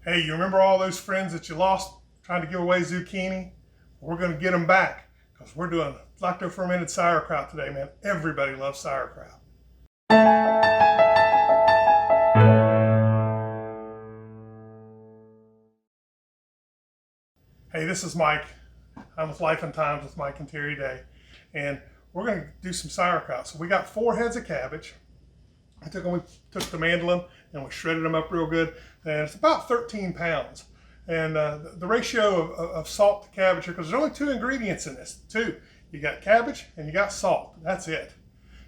Hey, you remember all those friends that you lost trying to give away zucchini? We're going to get them back because we're doing lacto-fermented sauerkraut today, man. Everybody loves sauerkraut. Hey, this is Mike. I'm with Life and Times with Mike and Terry Day. And we're going to do some sauerkraut. So we got 4 heads of cabbage. We took the mandolin and we shredded them up real good. And it's about 13 pounds. And the ratio of salt to cabbage here, because there's only 2 ingredients in this. 2. You got cabbage and you got salt. That's it.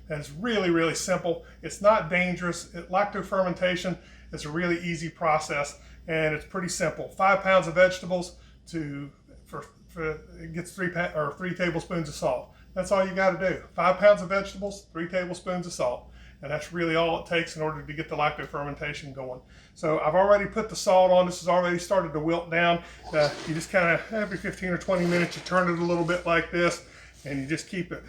And it's really, really simple. It's not dangerous. Lacto-fermentation is a really easy process. And it's pretty simple. 5 pounds of vegetables it gets 3 tablespoons of salt. That's all you got to do. 5 pounds of vegetables, 3 tablespoons of salt. And that's really all it takes in order to get the lacto-fermentation going. So I've already put the salt on. This has already started to wilt down. You just kind of, every 15 or 20 minutes, you turn it a little bit like this, and you just keep it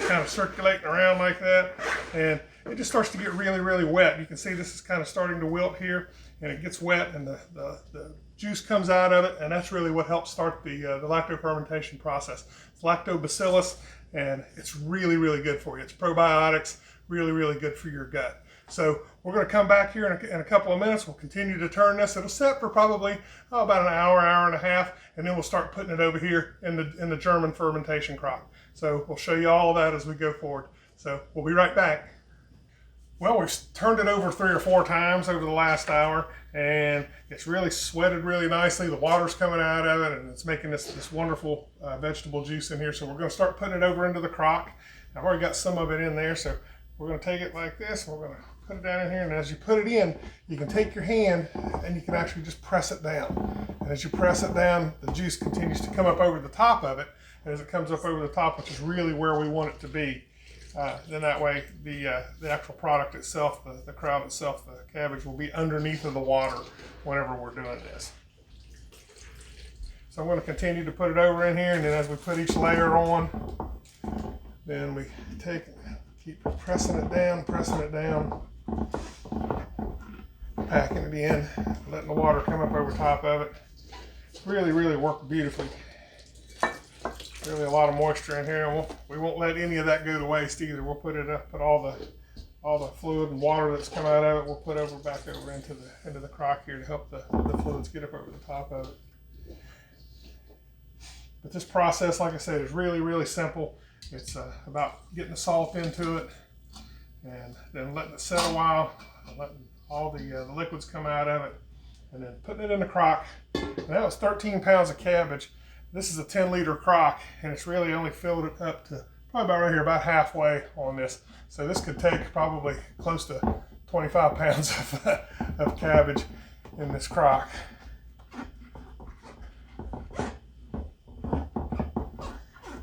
kind of circulating around like that. And it just starts to get really, really wet. You can see this is kind of starting to wilt here, and it gets wet, and the juice comes out of it, and that's really what helps start the lacto-fermentation process. It's lactobacillus, and it's really, really good for you. It's probiotics. Really, really good for your gut. So we're going to come back here in a couple of minutes. We'll continue to turn this. It'll set for probably about an hour, hour and a half, and then we'll start putting it over here in the German fermentation crock. So we'll show you all of that as we go forward. So we'll be right back. Well, we've turned it over 3 or 4 times over the last hour, and it's really sweated really nicely. The water's coming out of it, and it's making this wonderful vegetable juice in here. So we're going to start putting it over into the crock. I've already got some of it in there, so we're going to take it like this, and we're going to put it down in here, and as you put it in, you can take your hand and you can actually just press it down. And as you press it down, the juice continues to come up over the top of it, and as it comes up over the top, which is really where we want it to be, then that way the actual product itself, the kraut itself, the cabbage, will be underneath of the water whenever we're doing this. So I'm going to continue to put it over in here, and then as we put each layer on, then we keep pressing it down, packing it in, letting the water come up over top of it. Really, really worked beautifully. Really a lot of moisture in here, and we won't let any of that go to waste either. We'll put all the fluid and water that's come out of it, we'll put back over into the crock here to help the fluids get up over the top of it. But this process, like I said, is really, really simple. It's about getting the salt into it and then letting it set a while, letting all the liquids come out of it, and then putting it in the crock. And that was 13 pounds of cabbage. This is a 10-liter crock, and it's really only filled it up to probably about right here, about halfway on this. So this could take probably close to 25 pounds of cabbage in this crock.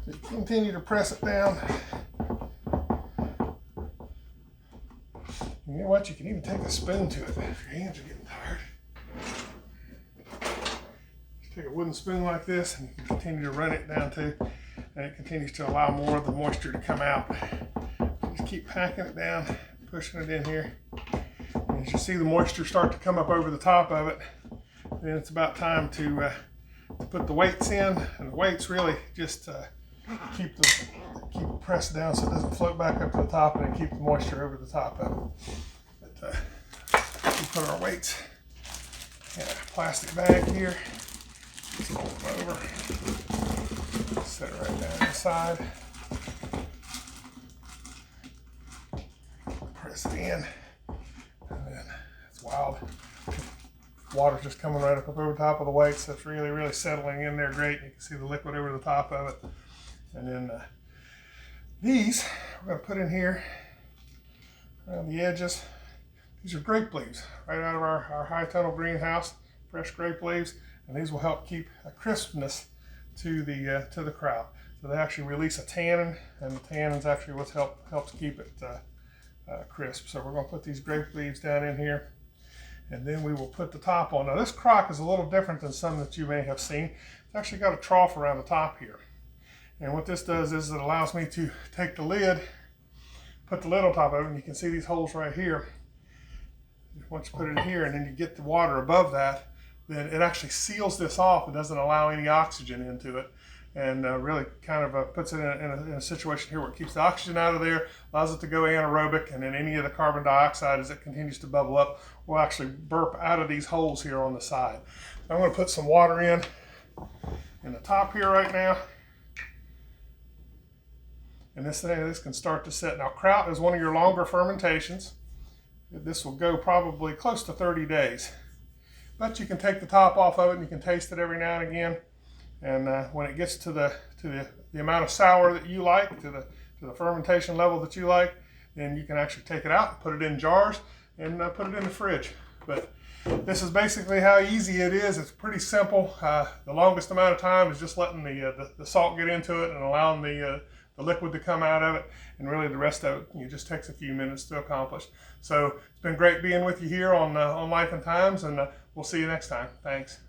So you continue to press it down. You know what? You can even take a spoon to it if your hands are getting tired. Just take a wooden spoon like this, and you can continue to run it down too, and it continues to allow more of the moisture to come out. Just keep packing it down, pushing it in here. And as you see the moisture start to come up over the top of it, then it's about time to put the weights in, and the weights really just keep it pressed down so it doesn't float back up to the top, and then keep the moisture over the top of it. But we put our weights in a plastic bag here. Just fold them over. Set it right down inside. Press it in, and then it's wild. Water's just coming right up over top of the weights. So it's really, really settling in there great. You can see the liquid over the top of it. And then these we're going to put in here around the edges. These are grape leaves right out of our high tunnel greenhouse, fresh grape leaves, and these will help keep a crispness to the kraut. So they actually release a tannin, and the tannin's actually what helps keep it crisp. So we're going to put these grape leaves down in here, and then we will put the top on. Now this crock is a little different than some that you may have seen. It's actually got a trough around the top here. And what this does is it allows me to take the lid, put the lid on top of it, and you can see these holes right here. Once you put it in here and then you get the water above that, then it actually seals this off and doesn't allow any oxygen into it, and really kind of puts it in a situation here where it keeps the oxygen out of there, allows it to go anaerobic, and then any of the carbon dioxide as it continues to bubble up will actually burp out of these holes here on the side. I'm going to put some water in the top here right now. And this can start to set. Now, kraut is one of your longer fermentations. This will go probably close to 30 days. But you can take the top off of it and you can taste it every now and again. And when it gets to the amount of sour that you like, to the fermentation level that you like, then you can actually take it out, put it in jars, and put it in the fridge. But this is basically how easy it is. It's pretty simple. The longest amount of time is just letting the salt get into it and allowing the liquid to come out of it, and really the rest of it just takes a few minutes to accomplish. So it's been great being with you here on Life and Times, and we'll see you next time. Thanks.